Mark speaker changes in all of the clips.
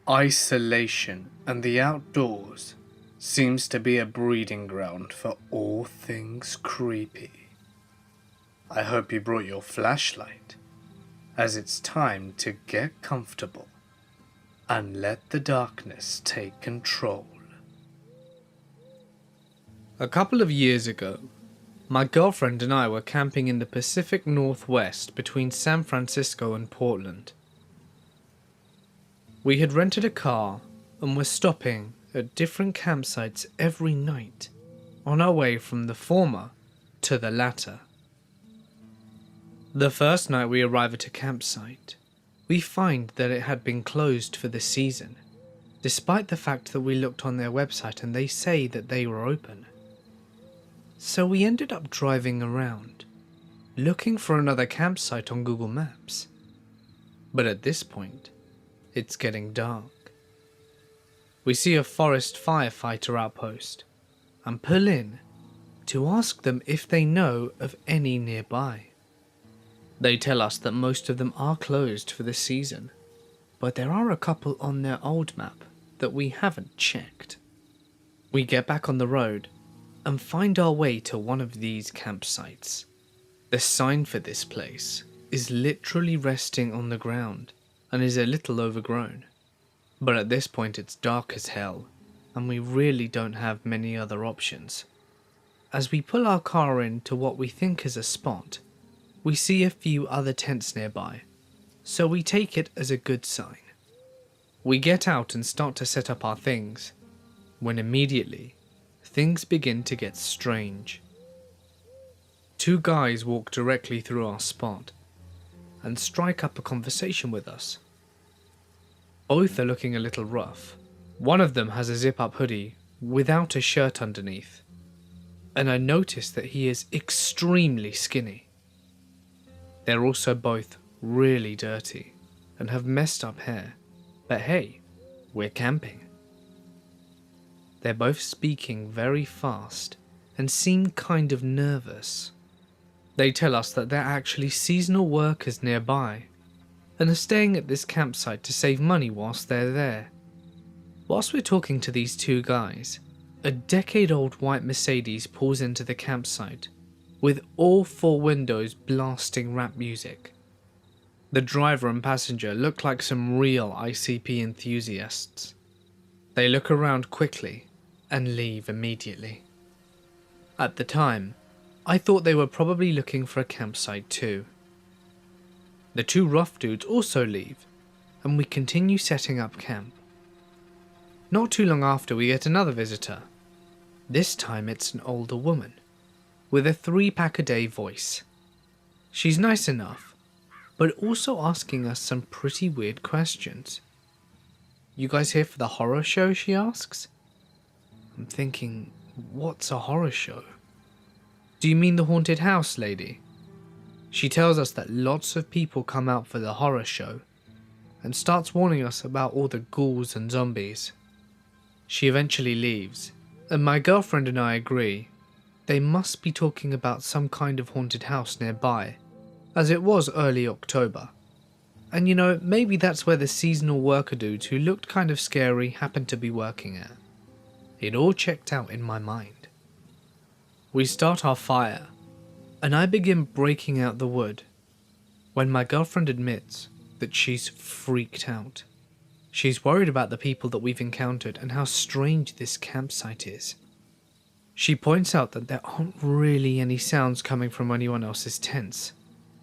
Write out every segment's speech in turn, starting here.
Speaker 1: Isolation and the outdoors seems to be a breeding ground for all things creepy. I hope you brought your flashlight, as it's time to get comfortable and let the darkness take control. A couple of years ago, my girlfriend and I were camping in the Pacific Northwest between San Francisco and Portland. We had rented a car and were stopping at different campsites every night on our way from the former to the latter. The first night we arrive at a campsite, we find that it had been closed for the season, despite the fact that we looked on their website and they say that they were open. So we ended up driving around, looking for another campsite on Google Maps. But at this point, it's getting dark. We see a forest firefighter outpost and pull in to ask them if they know of any nearby. They tell us that most of them are closed for the season, but there are a couple on their old map that we haven't checked. We get back on the road and find our way to one of these campsites. The sign for this place is literally resting on the ground and is a little overgrown. But at this point it's dark as hell, and we really don't have many other options. As we pull our car into what we think is a spot, we see a few other tents nearby, so we take it as a good sign. We get out and start to set up our things, when immediately, things begin to get strange. Two guys walk directly through our spot and strike up a conversation with us. Both are looking a little rough. One of them has a zip-up hoodie without a shirt underneath, and I notice that he is extremely skinny. They're also both really dirty and have messed up hair, but hey, we're camping. They're both speaking very fast and seem kind of nervous. They tell us that they're actually seasonal workers nearby and are staying at this campsite to save money whilst they're there. Whilst we're talking to these two guys, a decade-old white Mercedes pulls into the campsite with all four windows blasting rap music. The driver and passenger look like some real ICP enthusiasts. They look around quickly and leave immediately. At the time, I thought they were probably looking for a campsite too. The two rough dudes also leave, and we continue setting up camp. Not too long after, we get another visitor. This time it's an older woman, with a 3-pack-a-day voice. She's nice enough, but also asking us some pretty weird questions. "You guys here for the horror show?" she asks. I'm thinking, what's a horror show? "Do you mean the haunted house, lady?" She tells us that lots of people come out for the horror show and starts warning us about all the ghouls and zombies. She eventually leaves, and my girlfriend and I agree they must be talking about some kind of haunted house nearby, as it was early October. And you know, maybe that's where the seasonal worker dudes who looked kind of scary happened to be working at. It all checked out in my mind. We start our fire, and I begin breaking out the wood, when my girlfriend admits that she's freaked out. She's worried about the people that we've encountered and how strange this campsite is. She points out that there aren't really any sounds coming from anyone else's tents,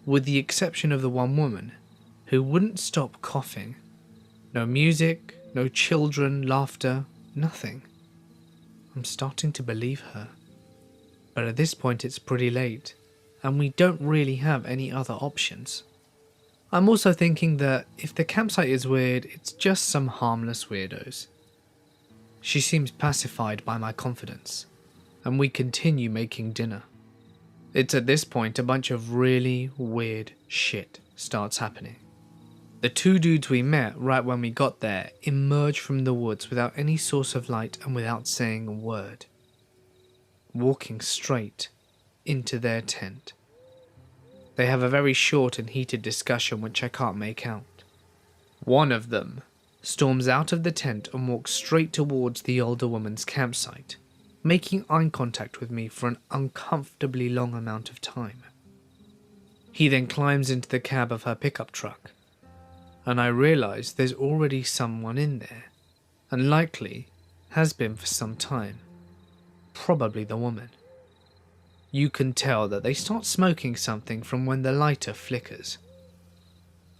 Speaker 1: with the exception of the one woman, who wouldn't stop coughing. No music, no children, laughter, nothing. I'm starting to believe her. But at this point it's pretty late, and we don't really have any other options. I'm also thinking that if the campsite is weird, it's just some harmless weirdos. She seems pacified by my confidence, and we continue making dinner. It's at this point a bunch of really weird shit starts happening. The two dudes we met right when we got there emerge from the woods without any source of light and without saying a word, walking straight into their tent. They have a very short and heated discussion which I can't make out. One of them storms out of the tent and walks straight towards the older woman's campsite, making eye contact with me for an uncomfortably long amount of time. He then climbs into the cab of her pickup truck, and I realise there's already someone in there, and likely has been for some time, probably the woman. You can tell that they start smoking something from when the lighter flickers.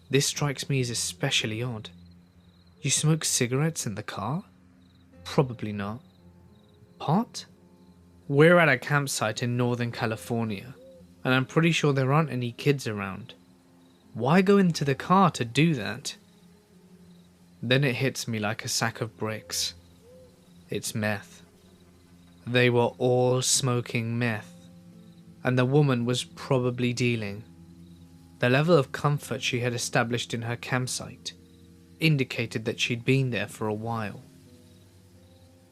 Speaker 1: This strikes me as especially odd. You smoke cigarettes in the car? Probably not. Pot? We're at a campsite in Northern California, and I'm pretty sure there aren't any kids around. Why go into the car to do that? Then it hits me like a sack of bricks. It's meth. They were all smoking meth, and the woman was probably dealing. The level of comfort she had established in her campsite indicated that she'd been there for a while.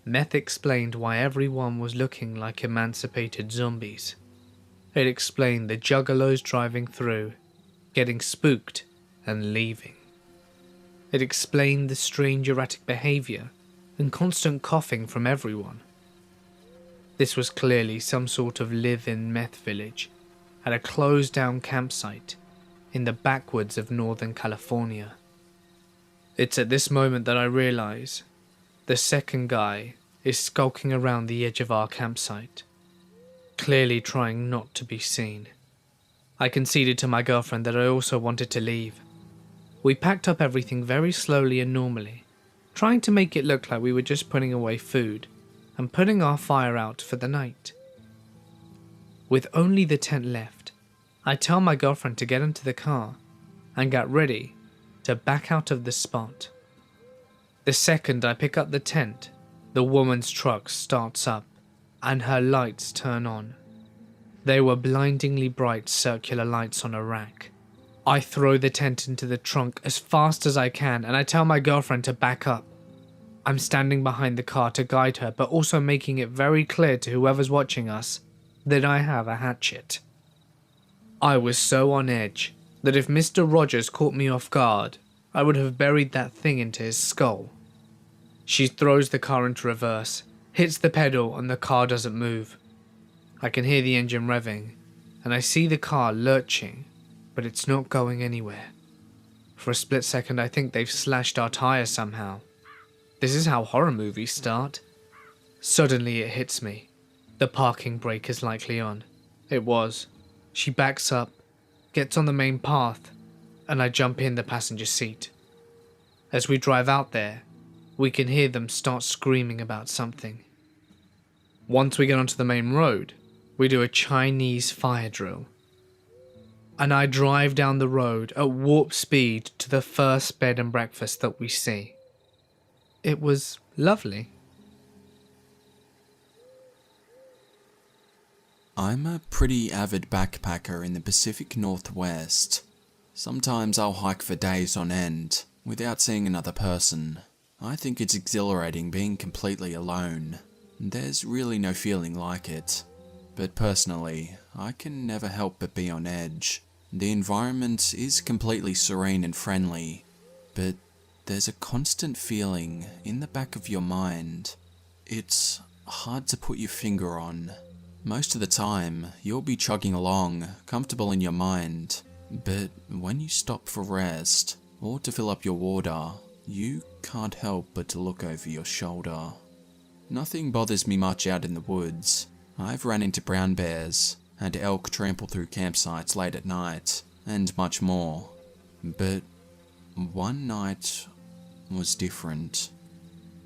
Speaker 1: Meth explained why everyone was looking like emancipated zombies. It explained the juggalos driving through, getting spooked, and leaving. It explained the strange erratic behaviour and constant coughing from everyone. This was clearly some sort of live-in meth village at a closed-down campsite in the backwoods of Northern California. It's at this moment that I realise the second guy is skulking around the edge of our campsite, clearly trying not to be seen. I conceded to my girlfriend that I also wanted to leave. We packed up everything very slowly and normally, trying to make it look like we were just putting away food and putting our fire out for the night. With only the tent left, I tell my girlfriend to get into the car and get ready to back out of the spot. The second I pick up the tent, the woman's truck starts up and her lights turn on. They were blindingly bright circular lights on a rack. I throw the tent into the trunk as fast as I can and I tell my girlfriend to back up. I'm standing behind the car to guide her, but also making it very clear to whoever's watching us that I have a hatchet. I was so on edge that if Mr. Rogers caught me off guard, I would have buried that thing into his skull. She throws the car into reverse, hits the pedal, and the car doesn't move. I can hear the engine revving, and I see the car lurching, but it's not going anywhere. For a split second I think they've slashed our tyres somehow. This is how horror movies start. Suddenly it hits me. The parking brake is likely on. It was. She backs up, gets on the main path, and I jump in the passenger seat. As we drive out there, we can hear them start screaming about something. Once we get onto the main road, we do a Chinese fire drill. And I drive down the road at warp speed to the first bed and breakfast that we see. It was lovely.
Speaker 2: I'm a pretty avid backpacker in the Pacific Northwest. Sometimes I'll hike for days on end, without seeing another person. I think it's exhilarating being completely alone. There's really no feeling like it. But personally, I can never help but be on edge. The environment is completely serene and friendly, but there's a constant feeling in the back of your mind. It's hard to put your finger on. Most of the time, you'll be chugging along, comfortable in your mind, but when you stop for rest, or to fill up your water, you can't help but to look over your shoulder. Nothing bothers me much out in the woods. I've run into brown bears, had elk trample through campsites late at night, and much more. But one night was different.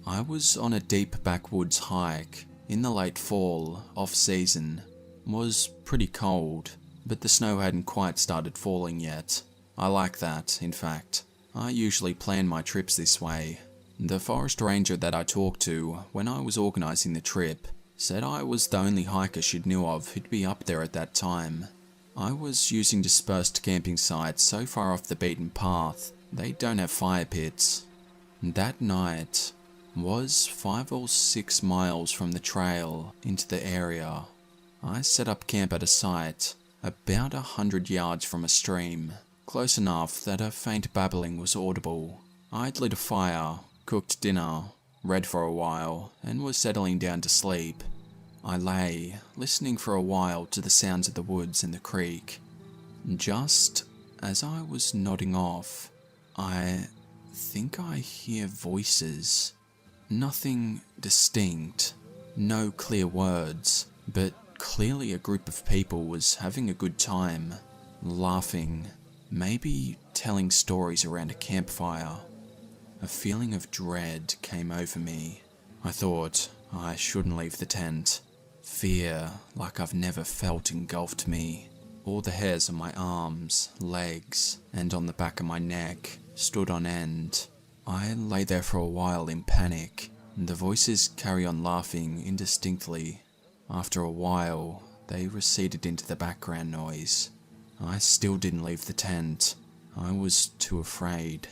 Speaker 2: I was on a deep backwoods hike in the late fall, off-season. Was pretty cold, but the snow hadn't quite started falling yet. I like that, in fact. I usually plan my trips this way. The forest ranger that I talked to when I was organising the trip said I was the only hiker she knew of who'd be up there at that time. I was using dispersed camping sites so far off the beaten path, they don't have fire pits. That night was 5 or 6 miles from the trail into the area. I set up camp at a site about 100 yards from a stream, close enough that a faint babbling was audible. I'd lit a fire, cooked dinner, read for a while, and was settling down to sleep. I lay, listening for a while to the sounds of the woods and the creek. Just as I was nodding off, I think I hear voices. Nothing distinct, no clear words, but clearly a group of people was having a good time, laughing, maybe telling stories around a campfire. A feeling of dread came over me. I thought I shouldn't leave the tent. Fear, like I've never felt, engulfed me. All the hairs on my arms, legs, and on the back of my neck stood on end. I lay there for a while in panic. The voices carry on laughing indistinctly. After a while, they receded into the background noise. I still didn't leave the tent. I was too afraid.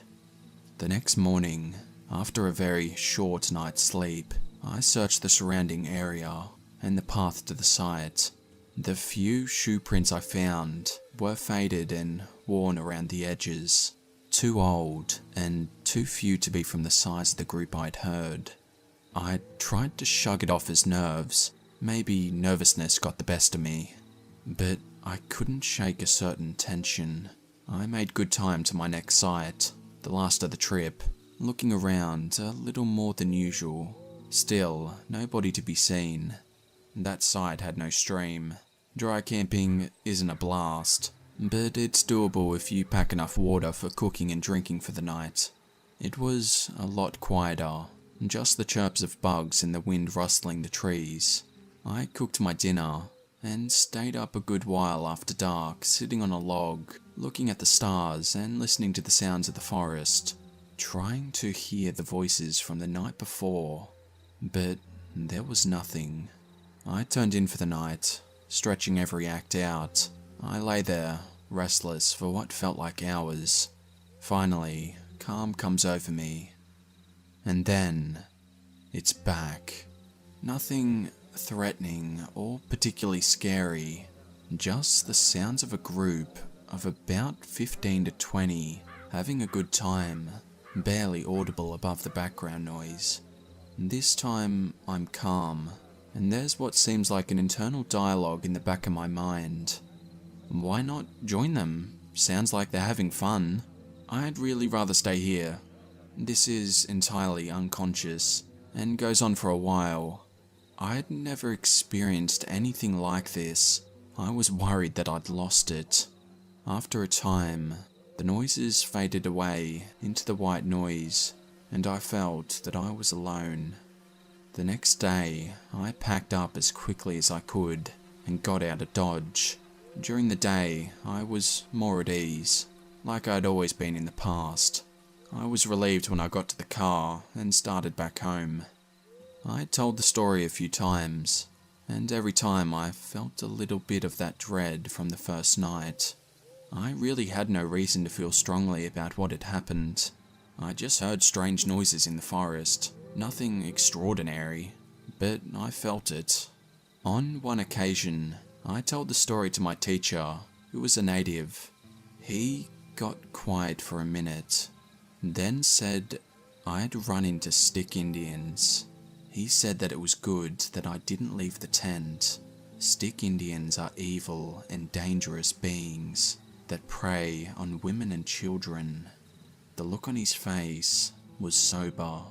Speaker 2: The next morning, after a very short night's sleep, I searched the surrounding area and the path to the site. The few shoe prints I found were faded and worn around the edges, too old and too few to be from the size of the group I'd heard. I tried to shrug it off as nerves. Maybe nervousness got the best of me, but I couldn't shake a certain tension. I made good time to my next site, the last of the trip, looking around a little more than usual. Still, nobody to be seen. That site had no stream. Dry camping isn't a blast, but it's doable if you pack enough water for cooking and drinking for the night. It was a lot quieter, just the chirps of bugs and the wind rustling the trees. I cooked my dinner and stayed up a good while after dark, sitting on a log, looking at the stars and listening to the sounds of the forest, trying to hear the voices from the night before, but there was nothing. I turned in for the night, stretching every act out. I lay there, restless for what felt like hours. Finally, calm comes over me. And then, it's back. Nothing threatening or particularly scary, just the sounds of a group of about 15 to 20 having a good time, barely audible above the background noise. This time I'm calm, and there's what seems like an internal dialogue in the back of my mind. Why not join them? Sounds like they're having fun. I'd really rather stay here. This is entirely unconscious, and goes on for a while. I'd never experienced anything like this. I was worried that I'd lost it. After a time, the noises faded away into the white noise, and I felt that I was alone. The next day, I packed up as quickly as I could and got out of Dodge. During the day, I was more at ease, like I'd always been in the past. I was relieved when I got to the car and started back home. I told the story a few times, and every time I felt a little bit of that dread from the first night. I really had no reason to feel strongly about what had happened. I just heard strange noises in the forest, nothing extraordinary, but I felt it. On one occasion, I told the story to my teacher, who was a native. He got quiet for a minute, then said I'd run into stick Indians. He said that it was good that I didn't leave the tent. Stick Indians are evil and dangerous beings that prey on women and children. The look on his face was sober.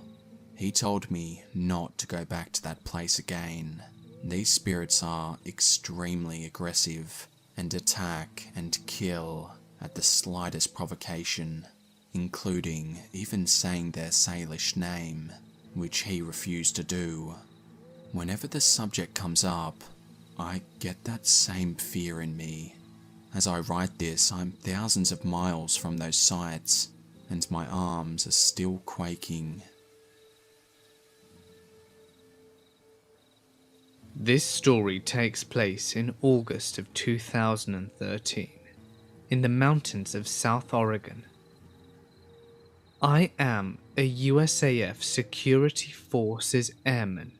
Speaker 2: He told me not to go back to that place again. These spirits are extremely aggressive and attack and kill at the slightest provocation, including even saying their Salish name, which he refused to do. Whenever the subject comes up, I get that same fear in me. As I write this, I'm thousands of miles from those sites, and my arms are still quaking.
Speaker 1: This story takes place in August of 2013, in the mountains of South Oregon. I am a USAF Security Forces airman,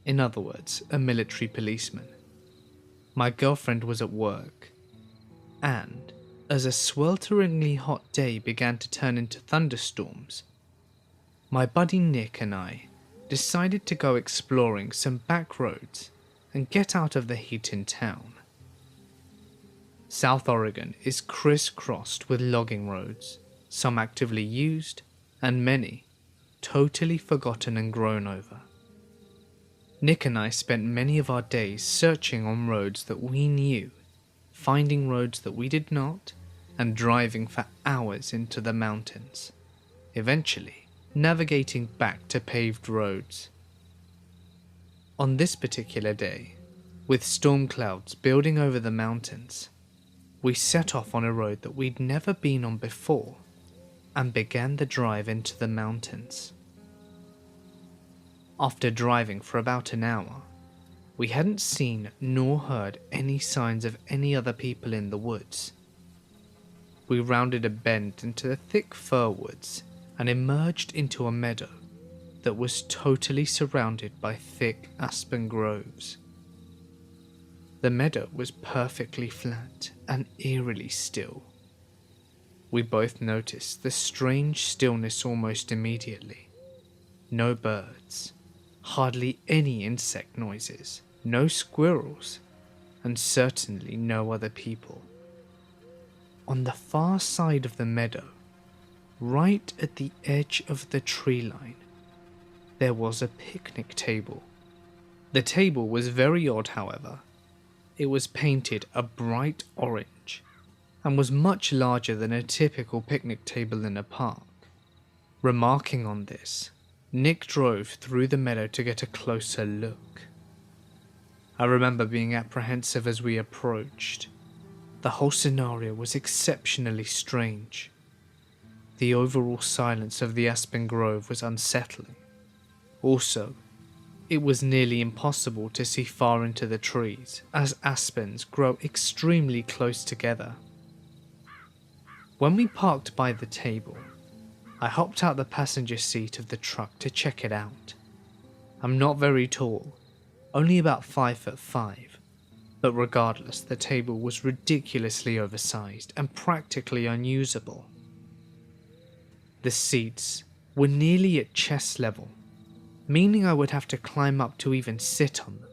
Speaker 1: in other words, a military policeman. My girlfriend was at work, and as a swelteringly hot day began to turn into thunderstorms, my buddy Nick and I decided to go exploring some back roads and get out of the heat in town. South Oregon is crisscrossed with logging roads, some actively used and many totally forgotten and grown over. Nick and I spent many of our days searching on roads that we knew, finding roads that we did not, and driving for hours into the mountains, eventually navigating back to paved roads. On this particular day, with storm clouds building over the mountains, we set off on a road that we'd never been on before and began the drive into the mountains. After driving for about an hour, we hadn't seen nor heard any signs of any other people in the woods. We rounded a bend into the thick fir woods and emerged into a meadow that was totally surrounded by thick aspen groves. The meadow was perfectly flat and eerily still. We both noticed the strange stillness almost immediately. No birds, hardly any insect noises, no squirrels, and certainly no other people. On the far side of the meadow, right at the edge of the tree line, there was a picnic table. The table was very odd, however. It was painted a bright orange and was much larger than a typical picnic table in a park. Remarking on this, Nick drove through the meadow to get a closer look. I remember being apprehensive as we approached. The whole scenario was exceptionally strange. The overall silence of the aspen grove was unsettling. Also, it was nearly impossible to see far into the trees, as aspens grow extremely close together. When we parked by the table, I hopped out the passenger seat of the truck to check it out. I'm not very tall, only about 5'5", but regardless, the table was ridiculously oversized and practically unusable. The seats were nearly at chest level, meaning I would have to climb up to even sit on them.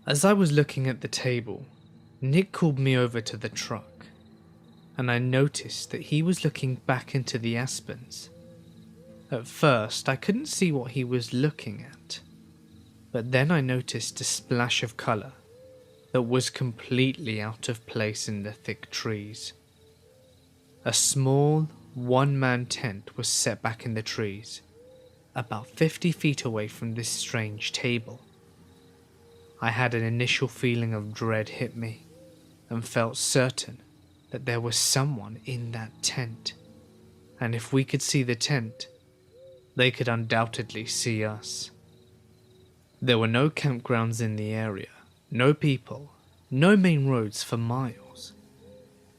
Speaker 1: As I was looking at the table, Nick called me over to the truck, and I noticed that he was looking back into the aspens. At first, I couldn't see what he was looking at, but then I noticed a splash of colour that was completely out of place in the thick trees. A small, one-man tent was set back in the trees, about 50 feet away from this strange table. I had an initial feeling of dread hit me, and felt certain that there was someone in that tent, and if we could see the tent, they could undoubtedly see us. There were no campgrounds in the area, no people, no main roads for miles.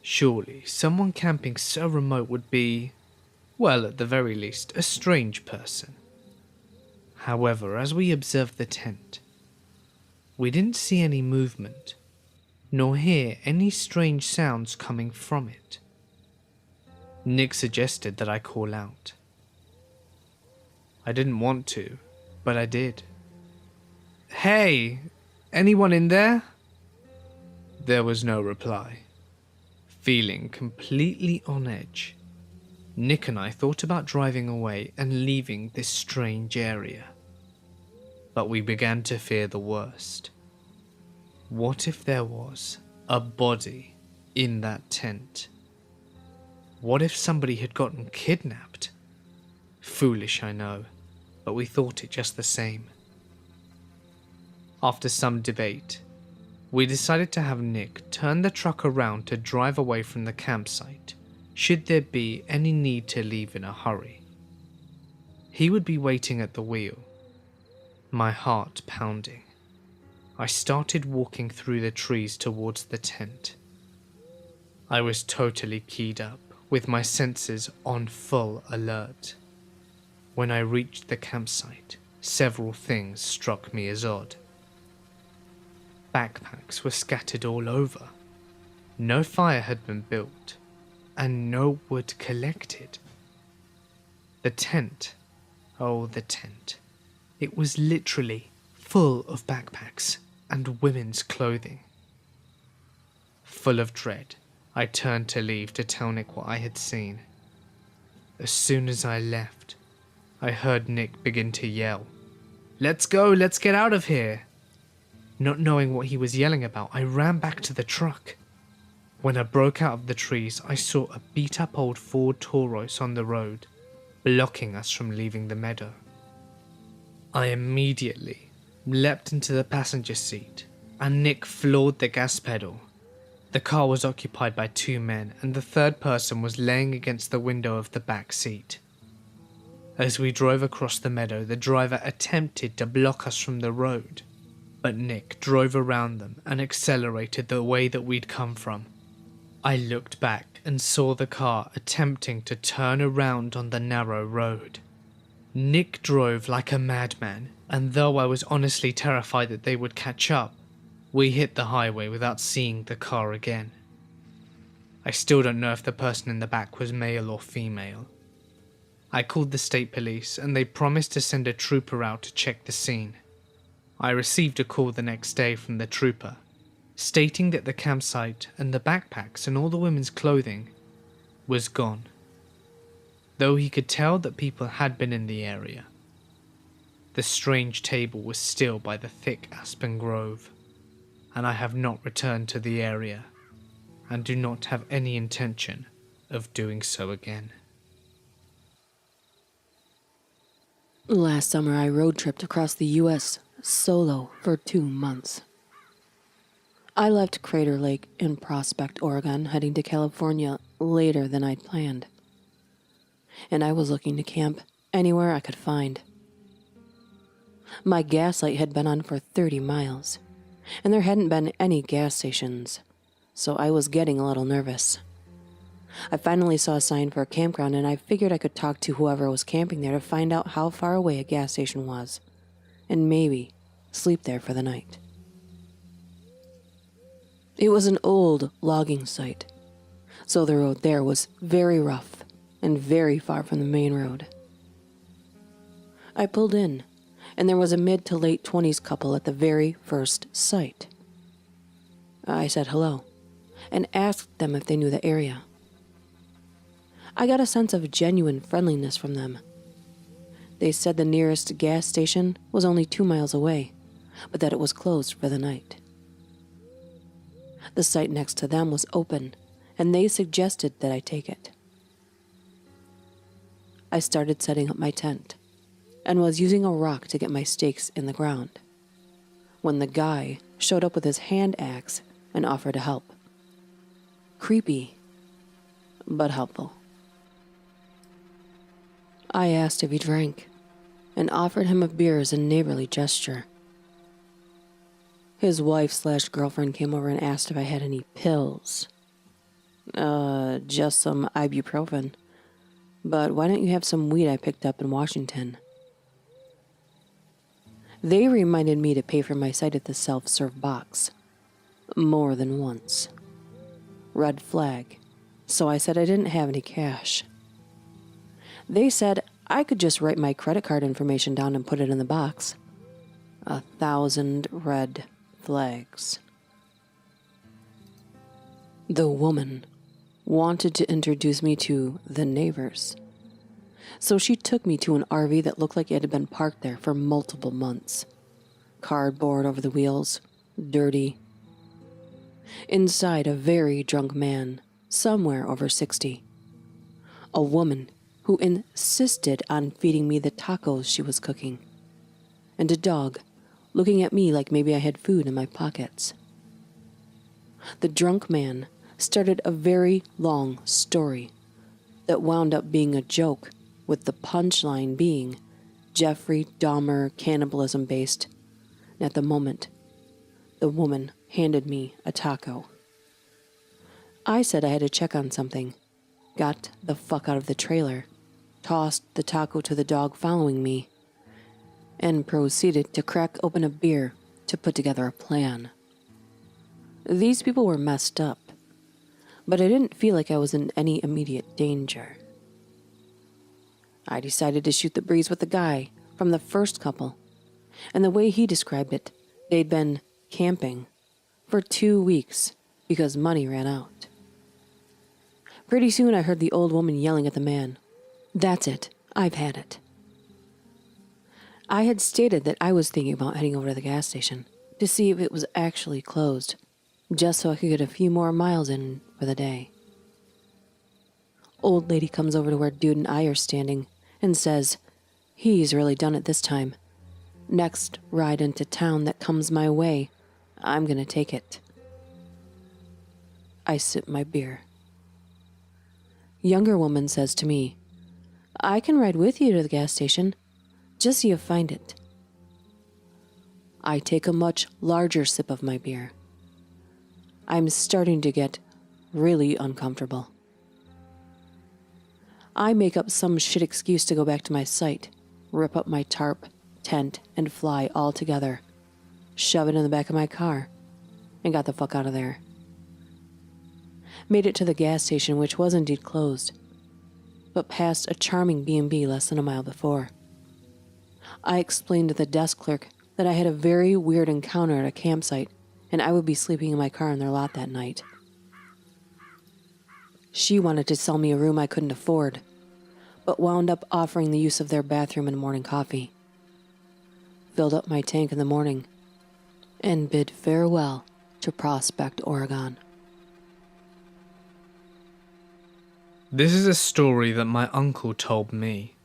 Speaker 1: Surely someone camping so remote would be, well, at the very least, a strange person. However, as we observed the tent, we didn't see any movement, nor hear any strange sounds coming from it. Nick suggested that I call out. I didn't want to, but I did. "Hey, anyone in there?" There was no reply. Feeling completely on edge, Nick and I thought about driving away and leaving this strange area. But we began to fear the worst. What if there was a body in that tent? What if somebody had gotten kidnapped? Foolish, I know, but we thought it just the same. After some debate, we decided to have Nick turn the truck around to drive away from the campsite, should there be any need to leave in a hurry. He would be waiting at the wheel. My heart pounding, I started walking through the trees towards the tent. I was totally keyed up, with my senses on full alert. When I reached the campsite, several things struck me as odd. Backpacks were scattered all over. No fire had been built, and no wood collected. The tent, oh the tent, it was literally full of backpacks and women's clothing. Full of dread, I turned to leave to tell Nick what I had seen. As soon as I left, I heard Nick begin to yell, "Let's go, let's get out of here!" Not knowing what he was yelling about, I ran back to the truck. When I broke out of the trees, I saw a beat-up old Ford Taurus on the road, blocking us from leaving the meadow. I immediately leapt into the passenger seat, and Nick floored the gas pedal. The car was occupied by 2 men, and the third person was laying against the window of the back seat. As we drove across the meadow, the driver attempted to block us from the road, but Nick drove around them and accelerated the way that we'd come from. I looked back and saw the car attempting to turn around on the narrow road. Nick drove like a madman, and though I was honestly terrified that they would catch up, we hit the highway without seeing the car again. I still don't know if the person in the back was male or female. I called the state police and they promised to send a trooper out to check the scene. I received a call the next day from the trooper, stating that the campsite and the backpacks and all the women's clothing was gone, though he could tell that people had been in the area. The strange table was still by the thick aspen grove, and I have not returned to the area, and do not have any intention of doing so again.
Speaker 3: Last summer I road tripped across the U.S. solo for 2 months. I left Crater Lake in Prospect, Oregon, heading to California later than I'd planned. And I was looking to camp anywhere I could find. My gas light had been on for 30 miles, and there hadn't been any gas stations, so I was getting a little nervous. I finally saw a sign for a campground, and I figured I could talk to whoever was camping there to find out how far away a gas station was, and maybe sleep there for the night. It was an old logging site, so the road there was very rough and very far from the main road. I pulled in, and there was a mid to late 20s couple at the very first site. I said hello, and asked them if they knew the area. I got a sense of genuine friendliness from them. They said the nearest gas station was only 2 miles away, but that it was closed for the night. The site next to them was open, and they suggested that I take it. I started setting up my tent, and was using a rock to get my stakes in the ground, when the guy showed up with his hand axe and offered to help. Creepy, but helpful. I asked if he drank, and offered him a beer as a neighborly gesture. His wife/girlfriend came over and asked if I had any pills. Just some ibuprofen. But why don't you have some weed I picked up in Washington? They reminded me to pay for my site at the self-serve box. More than once. Red flag. So I said I didn't have any cash. They said I could just write my credit card information down and put it in the box. 1,000 red flags. The woman wanted to introduce me to the neighbors. So she took me to an RV that looked like it had been parked there for multiple months. Cardboard over the wheels, dirty. Inside, a very drunk man, somewhere over 60. A woman who insisted on feeding me the tacos she was cooking. And a dog looking at me like maybe I had food in my pockets. The drunk man started a very long story that wound up being a joke, with the punchline being Jeffrey Dahmer cannibalism based. And at the moment, the woman handed me a taco. I said I had to check on something, got the fuck out of the trailer, tossed the taco to the dog following me, and proceeded to crack open a beer to put together a plan. These people were messed up, but I didn't feel like I was in any immediate danger. I decided to shoot the breeze with the guy from the first couple, and the way he described it, they'd been camping for 2 weeks because money ran out. Pretty soon I heard the old woman yelling at the man, "That's it, I've had it." I had stated that I was thinking about heading over to the gas station to see if it was actually closed, just so I could get a few more miles in for the day. Old lady comes over to where Dude and I are standing and says, "He's really done it this time. Next ride into town that comes my way, I'm gonna take it." I sip my beer. Younger woman says to me, "I can ride with you to the gas station. Just so you find it." I take a much larger sip of my beer. I'm starting to get really uncomfortable. I make up some shit excuse to go back to my site, rip up my tarp, tent, and fly all together, shove it in the back of my car, and got the fuck out of there. Made it to the gas station, which was indeed closed, but passed a charming B&B less than a mile before. I explained to the desk clerk that I had a very weird encounter at a campsite and I would be sleeping in my car in their lot that night. She wanted to sell me a room I couldn't afford, but wound up offering the use of their bathroom and morning coffee. Filled up my tank in the morning and bid farewell to Prospect, Oregon.
Speaker 1: This is a story that my uncle told me.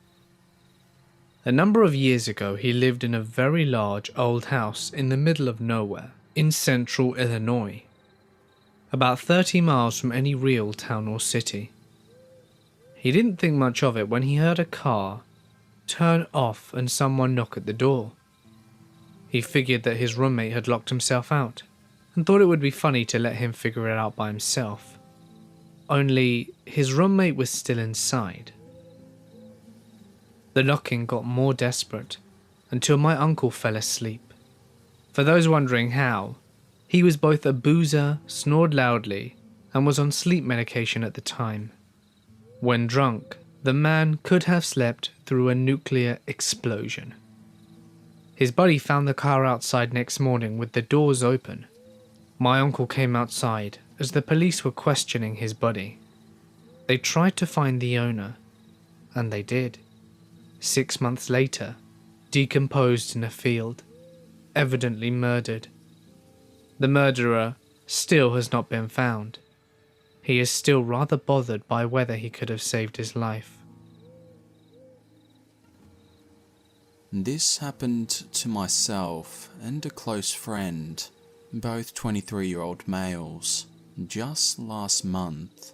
Speaker 1: A number of years ago, he lived in a very large old house in the middle of nowhere in central Illinois, about 30 miles from any real town or city. He didn't think much of it when he heard a car turn off and someone knock at the door. He figured that his roommate had locked himself out and thought it would be funny to let him figure it out by himself. Only his roommate was still inside. The knocking got more desperate until my uncle fell asleep. For those wondering how, he was both a boozer, snored loudly, and was on sleep medication at the time. When drunk, the man could have slept through a nuclear explosion. His buddy found the car outside next morning with the doors open. My uncle came outside as the police were questioning his buddy. They tried to find the owner, and they did. 6 months later, decomposed in a field, evidently murdered. The murderer still has not been found. He is still rather bothered by whether he could have saved his life.
Speaker 2: This happened to myself and a close friend, both 23-year-old males. Just last month,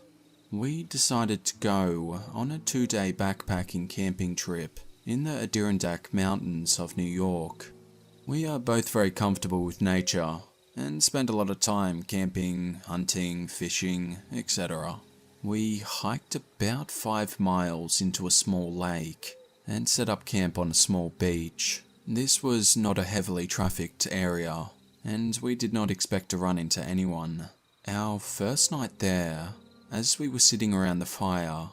Speaker 2: we decided to go on a 2-day backpacking camping trip in the Adirondack Mountains of New York. We are both very comfortable with nature and spend a lot of time camping, hunting, fishing, etc. We hiked about 5 miles into a small lake and set up camp on a small beach. This was not a heavily trafficked area, and we did not expect to run into anyone. Our first night there, as we were sitting around the fire,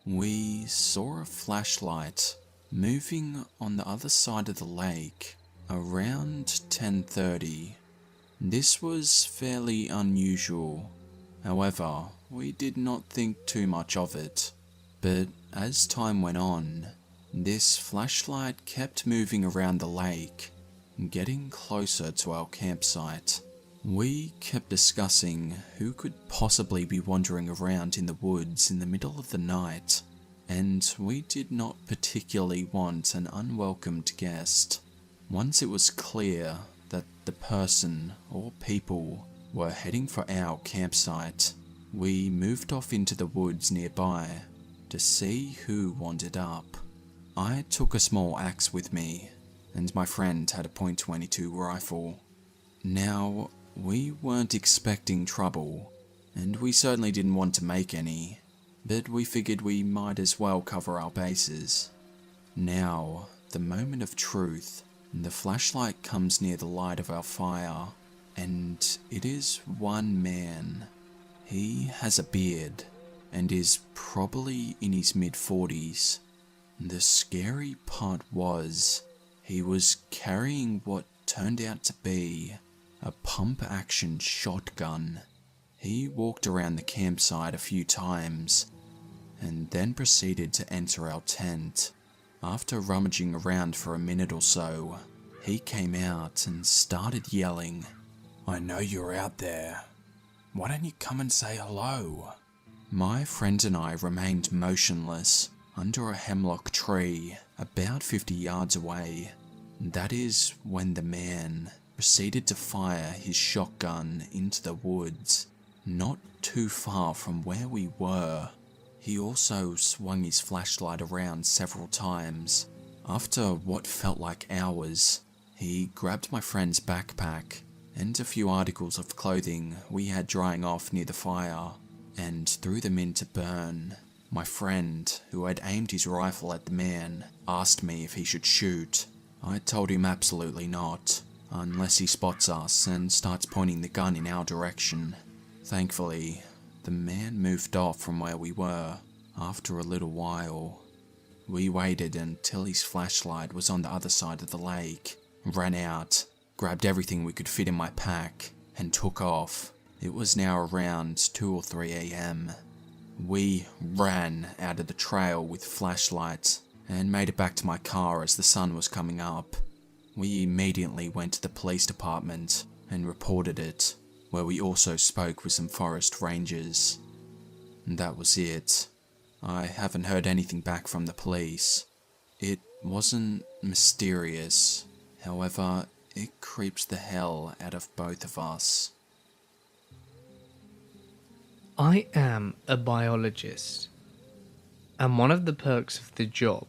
Speaker 2: we saw a flashlight moving on the other side of the lake around 10:30. This was fairly unusual. However, we did not think too much of it. But as time went on, this flashlight kept moving around the lake, getting closer to our campsite. We kept discussing who could possibly be wandering around in the woods in the middle of the night, and we did not particularly want an unwelcomed guest. Once it was clear that the person or people were heading for our campsite, we moved off into the woods nearby to see who wandered up. I took a small axe with me, and my friend had a .22 rifle. Now, we weren't expecting trouble, and we certainly didn't want to make any, but we figured we might as well cover our bases. Now, the moment of truth. The flashlight comes near the light of our fire, and it is one man. He has a beard and is probably in his mid-40s. The scary part was he was carrying what turned out to be a pump-action shotgun. He walked around the campsite a few times and then proceeded to enter our tent. After rummaging around for a minute or so, he came out and started yelling, "I know you're out there. Why don't you come and say hello?" My friend and I remained motionless under a hemlock tree about 50 yards away. That is when the man proceeded to fire his shotgun into the woods, not too far from where we were. He also swung his flashlight around several times. After what felt like hours, he grabbed my friend's backpack and a few articles of clothing we had drying off near the fire and threw them in to burn. My friend, who had aimed his rifle at the man, asked me if he should shoot. I told him absolutely not, unless he spots us and starts pointing the gun in our direction. Thankfully, the man moved off from where we were after a little while. We waited until his flashlight was on the other side of the lake, ran out, grabbed everything we could fit in my pack, and took off. It was now around 2 or 3 a.m. We ran out of the trail with flashlights and made it back to my car as the sun was coming up. We immediately went to the police department and reported it, where we also spoke with some forest rangers. And that was it. I haven't heard anything back from the police. It wasn't mysterious, however, it creeps the hell out of both of us.
Speaker 1: I am a biologist, and one of the perks of the job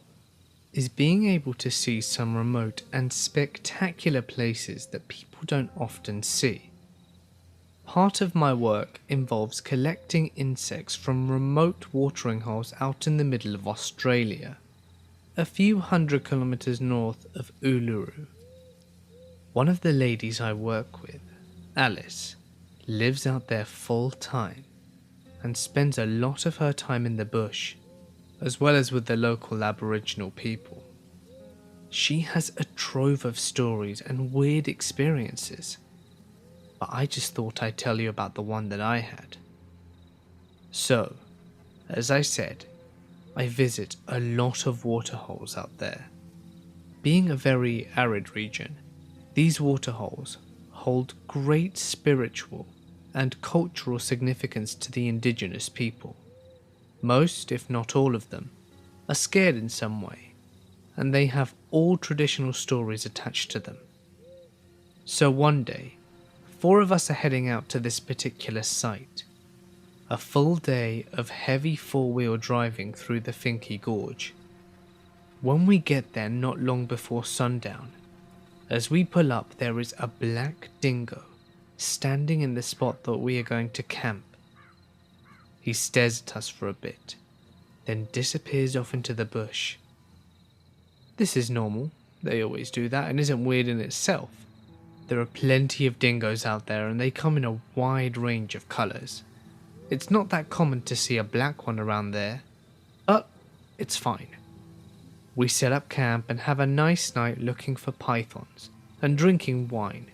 Speaker 1: is being able to see some remote and spectacular places that people don't often see. Part of my work involves collecting insects from remote watering holes out in the middle of Australia, a few 100 kilometers north of Uluru. One of the ladies I work with, Alice, lives out there full time and spends a lot of her time in the bush, as well as with the local Aboriginal people. She has a trove of stories and weird experiences, but I just thought I'd tell you about the one that I had. So, as I said, I visit a lot of waterholes out there. Being a very arid region, these waterholes hold great spiritual and cultural significance to the indigenous people. Most, if not all of them, are scared in some way, and they have all traditional stories attached to them. So one day, 4 of us are heading out to this particular site. A full day of heavy 4-wheel driving through the Finke Gorge. When we get there not long before sundown, as we pull up there is a black dingo standing in the spot that we are going to camp. He stares at us for a bit, then disappears off into the bush. This is normal, they always do that, and isn't weird in itself. There are plenty of dingoes out there and they come in a wide range of colours. It's not that common to see a black one around there, but it's fine. We set up camp and have a nice night looking for pythons and drinking wine.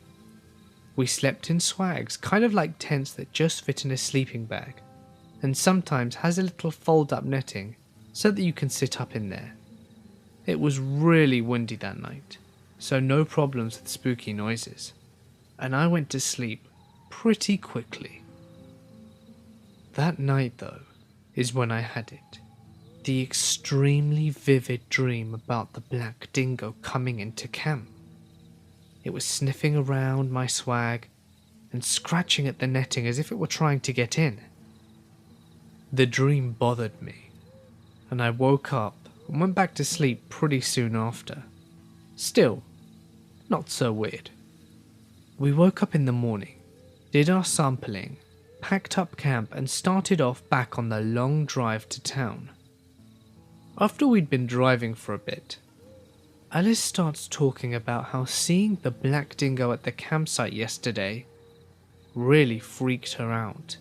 Speaker 1: We slept in swags, kind of like tents that just fit in a sleeping bag, and sometimes has a little fold-up netting so that you can sit up in there. It was really windy that night, so no problems with spooky noises, and I went to sleep pretty quickly. That night, though, is when I had it. The extremely vivid dream about the black dingo coming into camp. It was sniffing around my swag and scratching at the netting as if it were trying to get in. The dream bothered me, and I woke up and went back to sleep pretty soon after. Still, not so weird. We woke up in the morning, did our sampling, packed up camp and started off back on the long drive to town. After we'd been driving for a bit, Alice starts talking about how seeing the black dingo at the campsite yesterday really freaked her out.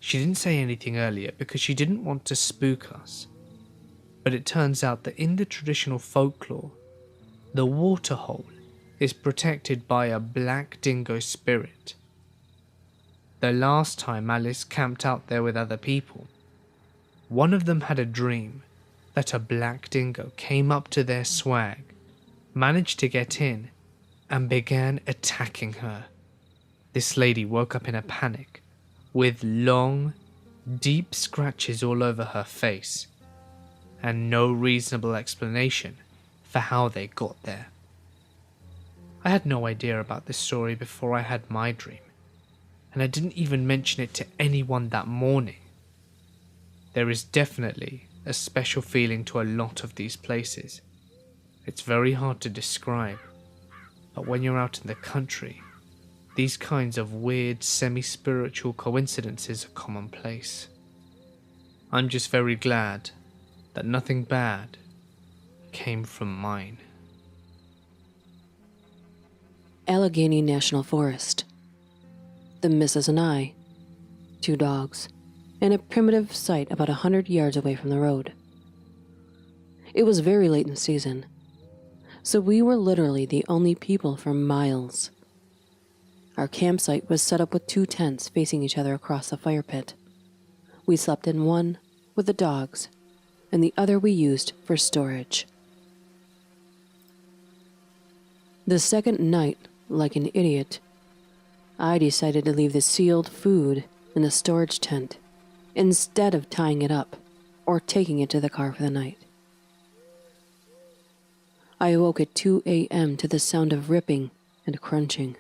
Speaker 1: She didn't say anything earlier because she didn't want to spook us. But it turns out that in the traditional folklore, the waterhole is protected by a black dingo spirit. The last time Alice camped out there with other people, one of them had a dream that a black dingo came up to their swag, managed to get in, and began attacking her. This lady woke up in a panic, with long, deep scratches all over her face, and no reasonable explanation for how they got there. I had no idea about this story before I had my dream, and I didn't even mention it to anyone that morning. There is definitely a special feeling to a lot of these places. It's very hard to describe, but when you're out in the country, these kinds of weird semi-spiritual coincidences are commonplace. I'm just very glad that nothing bad came from mine.
Speaker 3: Allegheny National Forest. The missus and I, 2 dogs, and a primitive site about 100 yards away from the road. It was very late in the season, so we were literally the only people for miles. Our campsite was set up with 2 tents facing each other across the fire pit. We slept in one with the dogs, and the other we used for storage. The second night, like an idiot, I decided to leave the sealed food in the storage tent instead of tying it up or taking it to the car for the night. I awoke at 2 a.m. to the sound of ripping and crunching.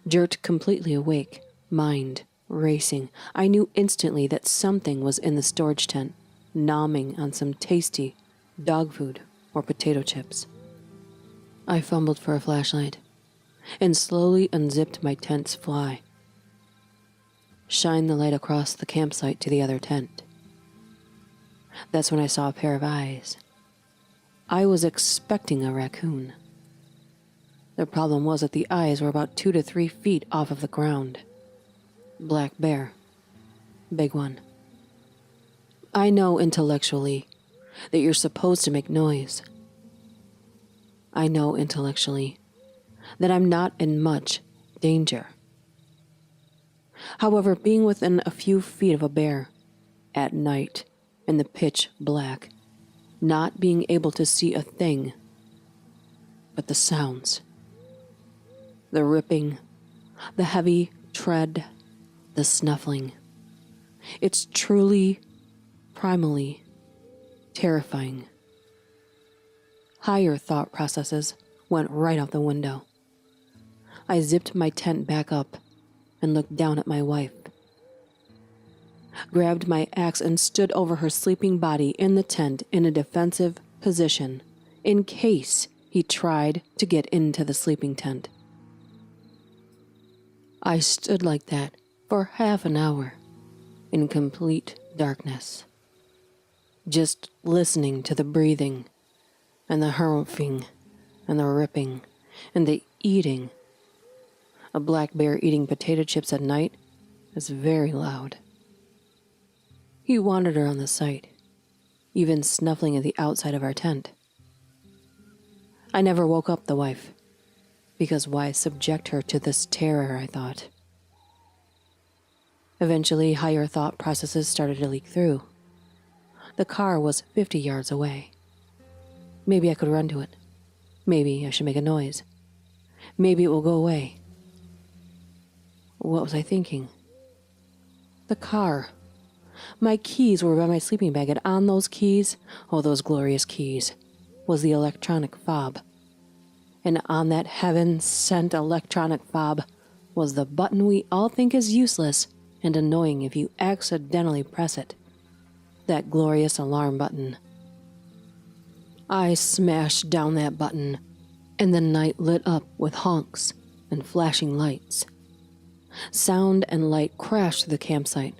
Speaker 3: Jerked completely awake, mind racing, I knew instantly that something was in the storage tent, nomming on some tasty dog food or potato chips. I fumbled for a flashlight and slowly unzipped my tent's fly. Shined the light across the campsite to the other tent. That's when I saw a pair of eyes. I was expecting a raccoon. The problem was that the eyes were about 2 to 3 feet off of the ground. Black bear. Big one. I know intellectually that you're supposed to make noise. I know intellectually that I'm not in much danger. However, being within a few feet of a bear, at night, in the pitch black, not being able to see a thing, but the sounds, the ripping, the heavy tread, the snuffling, it's truly, primally terrifying. Higher thought processes went right out the window. I zipped my tent back up and looked down at my wife. Grabbed my axe and stood over her sleeping body in the tent in a defensive position in case he tried to get into the sleeping tent. I stood like that for half an hour in complete darkness, just listening to the breathing and the hurrfing and the ripping and the eating. A black bear eating potato chips at night is very loud. He wandered around the site, even snuffling at the outside of our tent. I never woke up the wife, because why subject her to this terror, I thought. Eventually, higher thought processes started to leak through. The car was 50 yards away. Maybe I could run to it. Maybe I should make a noise. Maybe it will go away. What was I thinking? The car. My keys were by my sleeping bag, and on those keys, oh, those glorious keys, was the electronic fob. And on that heaven-sent electronic fob was the button we all think is useless and annoying if you accidentally press it. That glorious alarm button. I smashed down that button, and the night lit up with honks and flashing lights. Sound and light crashed through the campsite,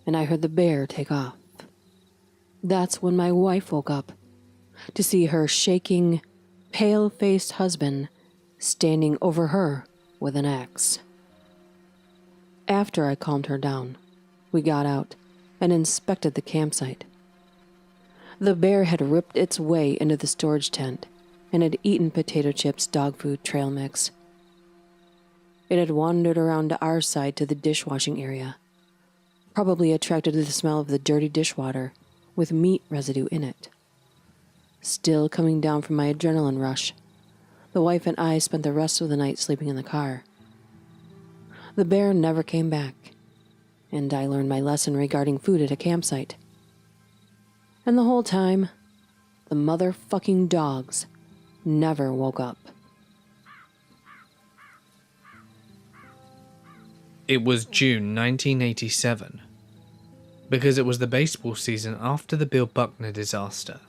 Speaker 3: and I heard the bear take off. That's when my wife woke up, to see her shaking, pale-faced husband standing over her with an axe. After I calmed her down, We got out and inspected the campsite. The bear had ripped its way into the storage tent and had eaten potato chips, dog food, trail mix. It had wandered around to our side to the dishwashing area, probably attracted to the smell of the dirty dishwater with meat residue in it. Still coming down from my adrenaline rush, the wife and I spent the rest of the night sleeping in the car. The bear never came back, and I learned my lesson regarding food at a campsite. And the whole time, the motherfucking dogs never woke up.
Speaker 1: It was June 1987, because it was the baseball season after the Bill Buckner disaster.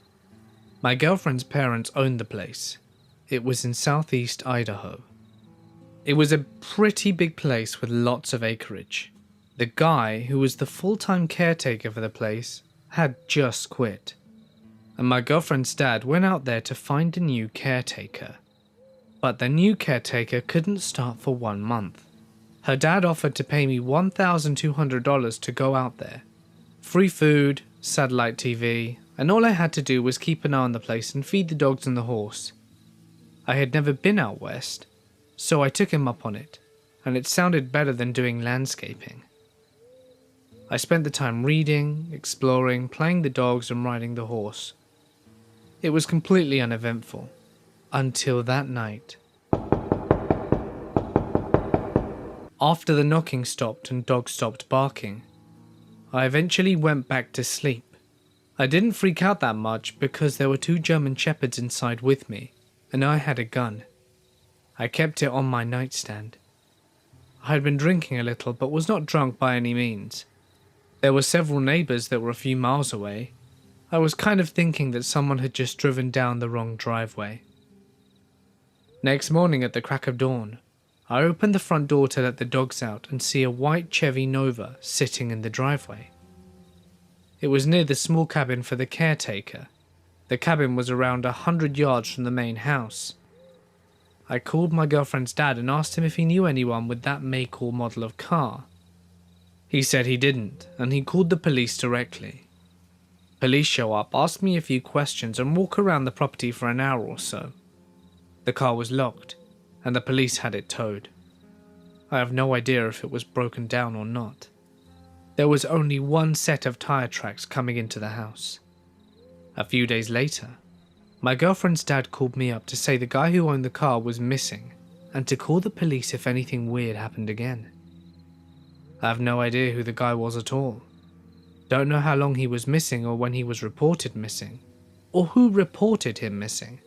Speaker 1: My girlfriend's parents owned the place. It was in southeast Idaho. It was a pretty big place with lots of acreage. The guy who was the full-time caretaker for the place had just quit, and my girlfriend's dad went out there to find a new caretaker. But the new caretaker couldn't start for 1 month. Her dad offered to pay me $1,200 to go out there. Free food, satellite TV, and all I had to do was keep an eye on the place and feed the dogs and the horse. I had never been out west, so I took him up on it, and it sounded better than doing landscaping. I spent the time reading, exploring, playing the dogs and riding the horse. It was completely uneventful, until that night. After the knocking stopped and dogs stopped barking, I eventually went back to sleep. I didn't freak out that much because there were 2 German Shepherds inside with me, and I had a gun. I kept it on my nightstand. I had been drinking a little but was not drunk by any means. There were several neighbours that were a few miles away. I was kind of thinking that someone had just driven down the wrong driveway. Next morning at the crack of dawn, I opened the front door to let the dogs out and see a white Chevy Nova sitting in the driveway. It was near the small cabin for the caretaker. The cabin was around 100 yards from the main house. I called my girlfriend's dad and asked him if he knew anyone with that make or model of car. He said he didn't, and he called the police directly. Police show up, ask me a few questions, and walk around the property for an hour or so. The car was locked, and the police had it towed. I have no idea if it was broken down or not. There was only 1 set of tire tracks coming into the house. A few days later, my girlfriend's dad called me up to say the guy who owned the car was missing and to call the police if anything weird happened again. I have no idea who the guy was at all. Don't know how long he was missing or when he was reported missing, or who reported him missing.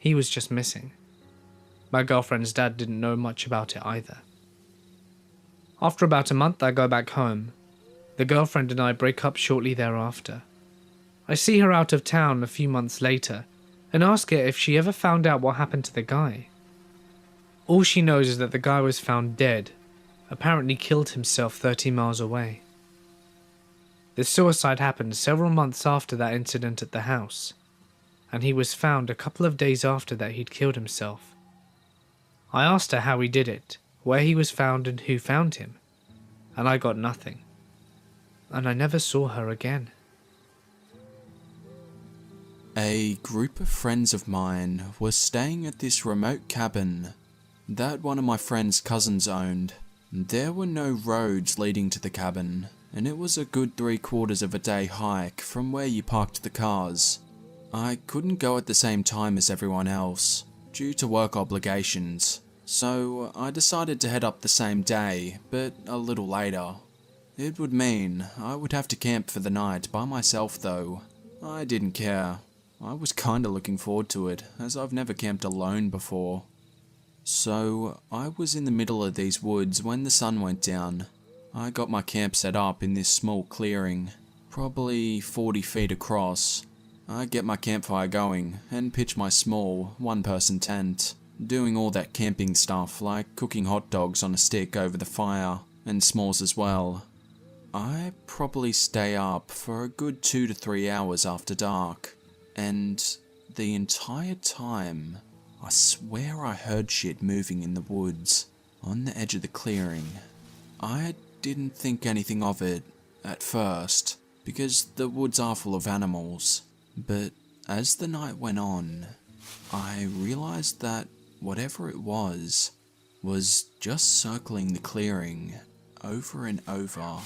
Speaker 1: He was just missing. My girlfriend's dad didn't know much about it either. After about a month, I go back home. The girlfriend and I break up shortly thereafter. I see her out of town a few months later and ask her if she ever found out what happened to the guy. All she knows is that the guy was found dead, apparently killed himself 30 miles away. The suicide happened several months after that incident at the house, and he was found a couple of days after that he'd killed himself. I asked her how he did it, where he was found and who found him, and I got nothing. And I never saw her again.
Speaker 2: A group of friends of mine were staying at this remote cabin that one of my friend's cousins owned. There were no roads leading to the cabin, and it was a good 3/4 of a day hike from where you parked the cars. I couldn't go at the same time as everyone else, due to work obligations, so I decided to head up the same day, but a little later. It would mean I would have to camp for the night by myself though. I didn't care. I was kinda looking forward to it, as I've never camped alone before. So, I was in the middle of these woods when the sun went down. I got my camp set up in this small clearing, probably 40 feet across. I get my campfire going and pitch my small, 1-person tent, doing all that camping stuff like cooking hot dogs on a stick over the fire, and s'mores as well. I probably stay up for a good 2 to 3 hours after dark. And the entire time, I swear I heard shit moving in the woods, on the edge of the clearing. I didn't think anything of it, at first, because the woods are full of animals, but as the night went on, I realised that whatever it was just circling the clearing over and over.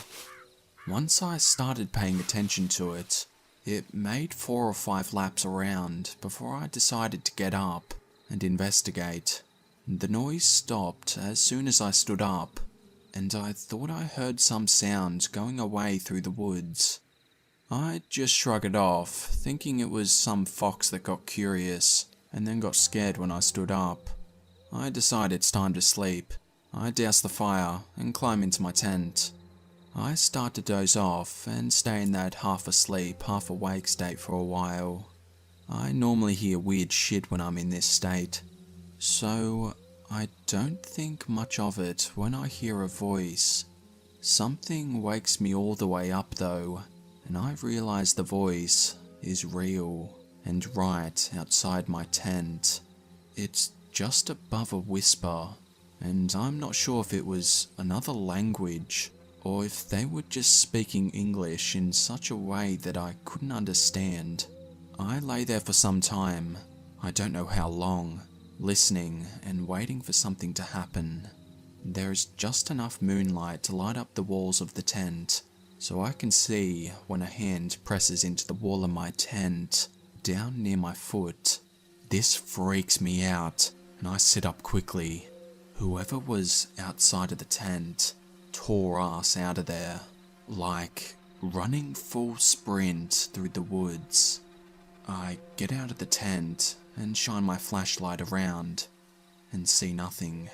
Speaker 2: Once I started paying attention to it, it made 4 or 5 laps around before I decided to get up and investigate. The noise stopped as soon as I stood up, and I thought I heard some sound going away through the woods. I just shrugged it off, thinking it was some fox that got curious and then got scared when I stood up. I decided it's time to sleep. I doused the fire and climbed into my tent. I start to doze off and stay in that half asleep, half awake state for a while. I normally hear weird shit when I'm in this state, so I don't think much of it when I hear a voice. Something wakes me all the way up though, and I realize the voice is real and right outside my tent. It's just above a whisper, and I'm not sure if it was another language or if they were just speaking English in such a way that I couldn't understand. I lay there for some time, I don't know how long, listening and waiting for something to happen. There is just enough moonlight to light up the walls of the tent, so I can see when a hand presses into the wall of my tent, down near my foot. This freaks me out, and I sit up quickly. Whoever was outside of the tent tore us out of there, like running full sprint through the woods. I get out of the tent and shine my flashlight around and see nothing.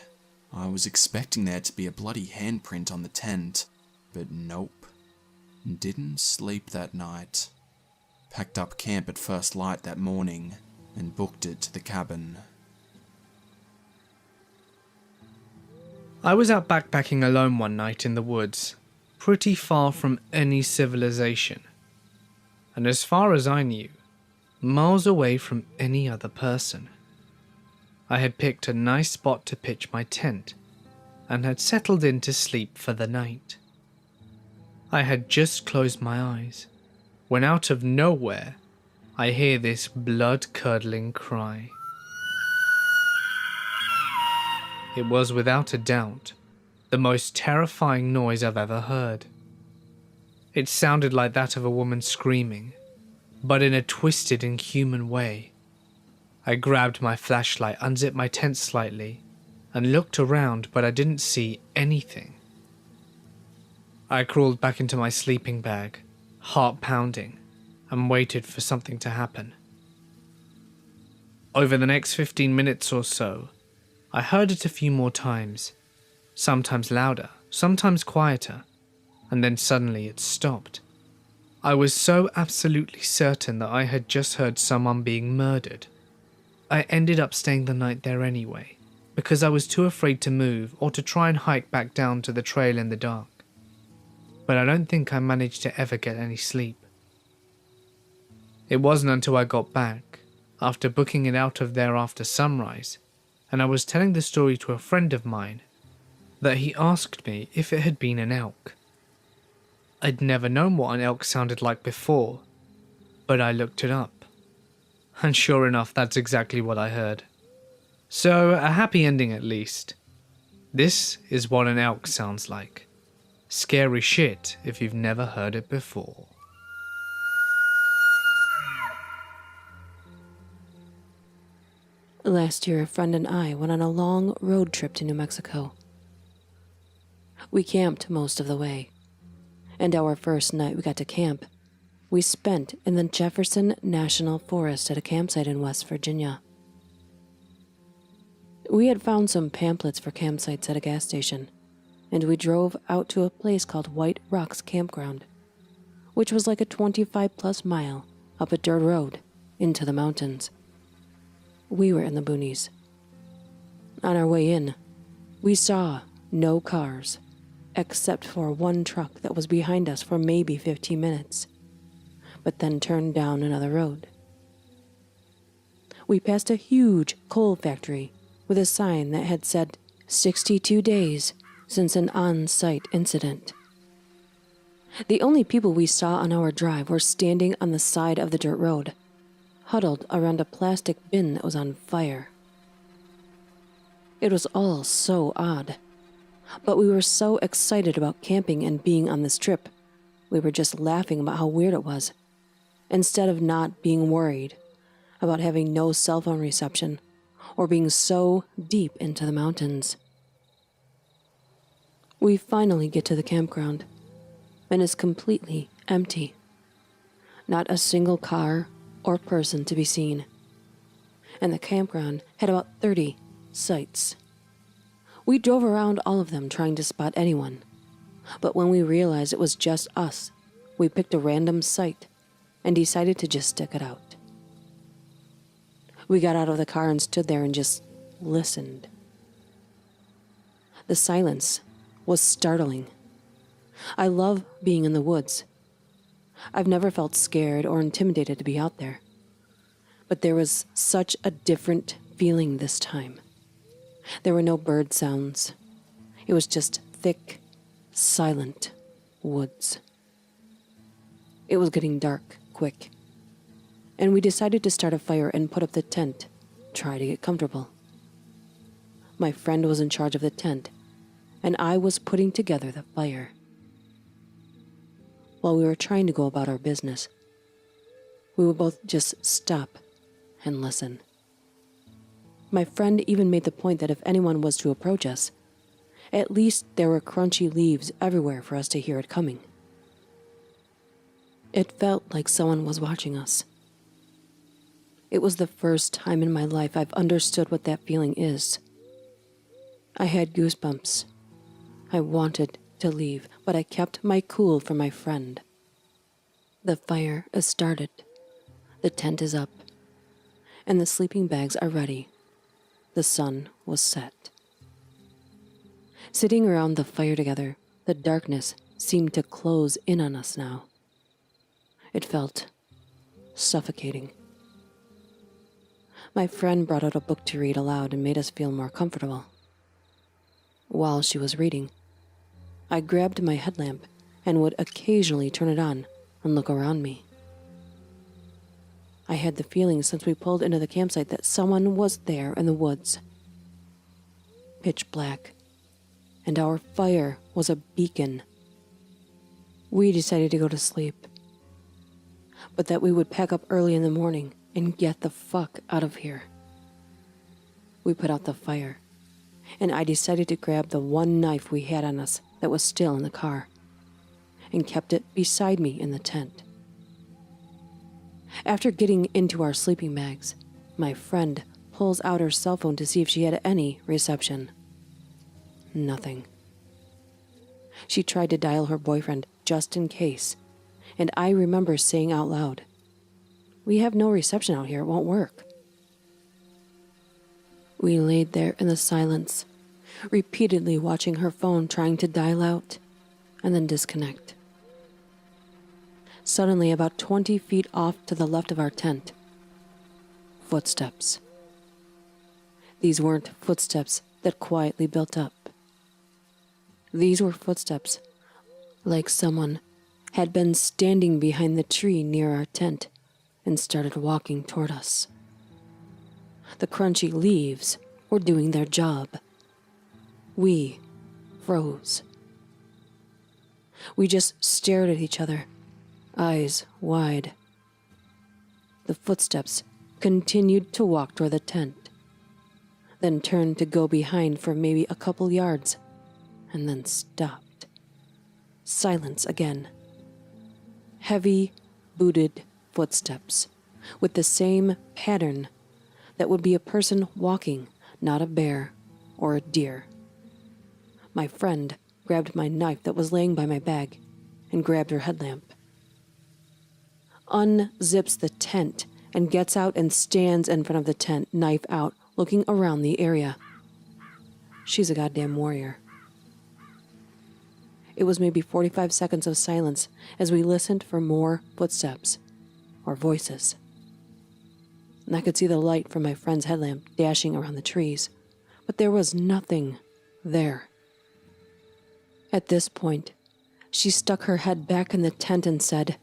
Speaker 2: I was expecting there to be a bloody handprint on the tent, but nope. Didn't sleep that night. Packed up camp at first light that morning and booked it to the cabin.
Speaker 1: I was out backpacking alone one night in the woods, pretty far from any civilization, and as far as I knew, miles away from any other person. I had picked a nice spot to pitch my tent, and had settled in to sleep for the night. I had just closed my eyes, when out of nowhere, I hear this blood-curdling cry. It was without a doubt the most terrifying noise I've ever heard. It sounded like that of a woman screaming, but in a twisted, inhuman way. I grabbed my flashlight, unzipped my tent slightly, and looked around, but I didn't see anything. I crawled back into my sleeping bag, heart pounding, and waited for something to happen. Over the next 15 minutes or so, I heard it a few more times, sometimes louder, sometimes quieter, and then suddenly it stopped. I was so absolutely certain that I had just heard someone being murdered. I ended up staying the night there anyway, because I was too afraid to move or to try and hike back down to the trail in the dark. But I don't think I managed to ever get any sleep. It wasn't until I got back, after booking it out of there after sunrise, and I was telling the story to a friend of mine, that he asked me if it had been an elk. I'd never known what an elk sounded like before, but I looked it up, and sure enough, that's exactly what I heard. So, a happy ending at least. This is what an elk sounds like. Scary shit if you've never heard it before.
Speaker 3: Last year, a friend and I went on a long road trip to New Mexico. We camped most of the way, and our first night we got to camp, we spent in the Jefferson National Forest at a campsite in West Virginia. We had found some pamphlets for campsites at a gas station, and we drove out to a place called White Rocks Campground, which was like a 25-plus mile up a dirt road into the mountains. We were in the boonies. On our way in, we saw no cars, except for one truck that was behind us for maybe 15 minutes, but then turned down another road. We passed a huge coal factory with a sign that had said 62 days since an on-site incident. The only people we saw on our drive were standing on the side of the dirt road, huddled around a plastic bin that was on fire. It was all so odd, but we were so excited about camping and being on this trip, we were just laughing about how weird it was, instead of not being worried about having no cell phone reception or being so deep into the mountains. We finally get to the campground, and it's completely empty. Not a single car or person to be seen. And the campground had about 30 sites. We drove around all of them trying to spot anyone, but when we realized it was just us, we picked a random site and decided to just stick it out. We got out of the car and stood there and just listened. The silence was startling. I love being in the woods. I've never felt scared or intimidated to be out there. But there was such a different feeling this time. There were no bird sounds. It was just thick, silent woods. It was getting dark quick, and we decided to start a fire and put up the tent, try to get comfortable. My friend was in charge of the tent, and I was putting together the fire. While we were trying to go about our business, we would both just stop and listen. My friend even made the point that if anyone was to approach us, at least there were crunchy leaves everywhere for us to hear it coming. It felt like someone was watching us. It was the first time in my life I've understood what that feeling is. I had goosebumps. I wanted to leave, but I kept my cool for my friend. The fire is started. The tent is up. And the sleeping bags are ready. The sun was set. Sitting around the fire together, the darkness seemed to close in on us now. It felt suffocating. My friend brought out a book to read aloud and made us feel more comfortable. While she was reading, I grabbed my headlamp and would occasionally turn it on and look around me. I had the feeling since we pulled into the campsite that someone was there in the woods. Pitch black, and our fire was a beacon. We decided to go to sleep, but that we would pack up early in the morning and get the fuck out of here. We put out the fire, and I decided to grab the one knife we had on us that was still in the car, and kept it beside me in the tent. After getting into our sleeping bags, my friend pulls out her cell phone to see if she had any reception. Nothing. She tried to dial her boyfriend just in case, and I remember saying out loud, "We have no reception out here, it won't work." We laid there in the silence, repeatedly watching her phone trying to dial out and then disconnect. Suddenly, about 20 feet off to the left of our tent, footsteps. These weren't footsteps that quietly built up. These were footsteps like someone had been standing behind the tree near our tent and started walking toward us. The crunchy leaves were doing their job. We froze. We just stared at each other, eyes wide. The footsteps continued to walk toward the tent, then turned to go behind for maybe a couple yards, and then stopped. Silence again. Heavy, booted footsteps with the same pattern that would be a person walking, not a bear or a deer. My friend grabbed my knife that was laying by my bag and grabbed her headlamp. Unzips the tent and gets out and stands in front of the tent, knife out, looking around the area. She's a goddamn warrior. It was maybe 45 seconds of silence as we listened for more footsteps or voices. And I could see the light from my friend's headlamp dashing around the trees, but there was nothing there. At this point, She stuck her head back in the tent and said,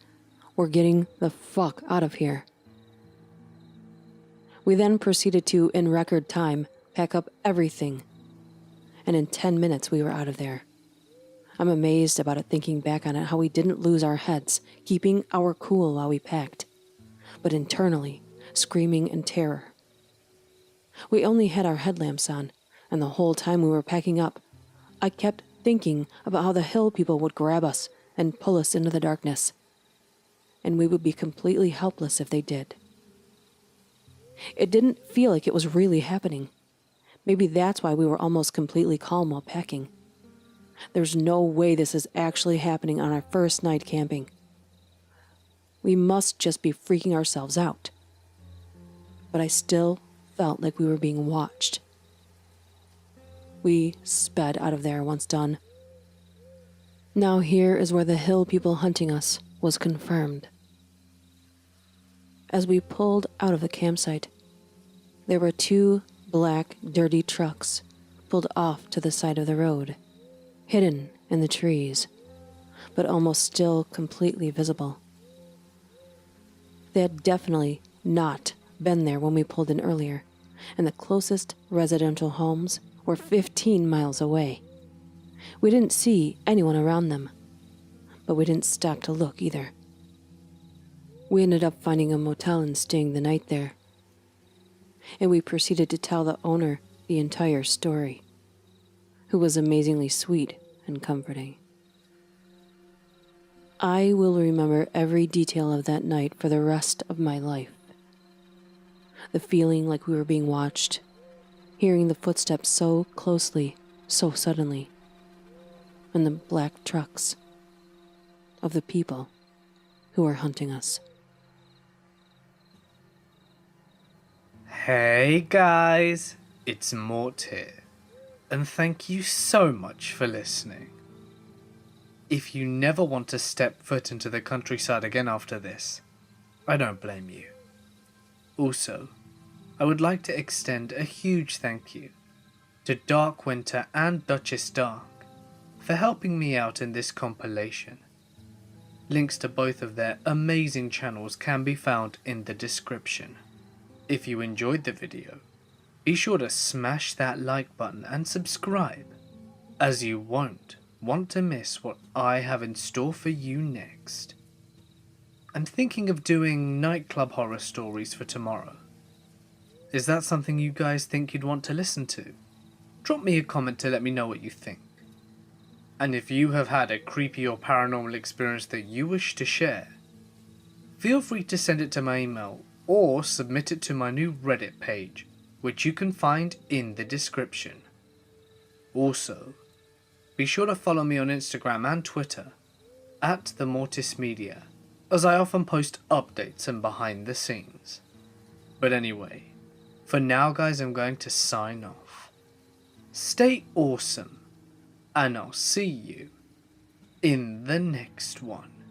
Speaker 3: "We're getting the fuck out of here." We then proceeded to, in record time, pack up everything. And in 10 minutes we were out of there. I'm amazed about it, thinking back on it, how we didn't lose our heads, keeping our cool while we packed, but internally screaming in terror. We only had our headlamps on, and the whole time we were packing up, I kept thinking about how the hill people would grab us and pull us into the darkness, and we would be completely helpless if they did. It didn't feel like it was really happening. Maybe that's why we were almost completely calm while packing. There's no way this is actually happening on our first night camping. We must just be freaking ourselves out. But I still felt like we were being watched. We sped out of there once done. Now here is where the hill people hunting us was confirmed. As we pulled out of the campsite, there were 2 black, dirty trucks pulled off to the side of the road, hidden in the trees, but almost still completely visible. They had definitely not been there when we pulled in earlier, and the closest residential homes were 15 miles away. We didn't see anyone around them, but we didn't stop to look either. We ended up finding a motel and staying the night there, and we proceeded to tell the owner the entire story, who was amazingly sweet and comforting. I will remember every detail of that night for the rest of my life. The feeling like we were being watched, hearing the footsteps so closely, so suddenly, and the black trucks of the people who were hunting us.
Speaker 1: Hey guys, it's Mort here, and thank you so much for listening. If you never want to step foot into the countryside again after this, I don't blame you. Also, I would like to extend a huge thank you to Dark Winter and Duchess Dark for helping me out in this compilation. Links to both of their amazing channels can be found in the description. If you enjoyed the video, be sure to smash that like button and subscribe, as you won't want to miss what I have in store for you next. I'm thinking of doing nightclub horror stories for tomorrow. Is that something you guys think you'd want to listen to? Drop me a comment to let me know what you think. And if you have had a creepy or paranormal experience that you wish to share, feel free to send it to my email or submit it to my new Reddit page, which you can find in the description. Also, be sure to follow me on Instagram and Twitter @TheMortisMedia, as I often post updates and behind the scenes. But anyway, for now guys, I'm going to sign off. Stay awesome, and I'll see you in the next one.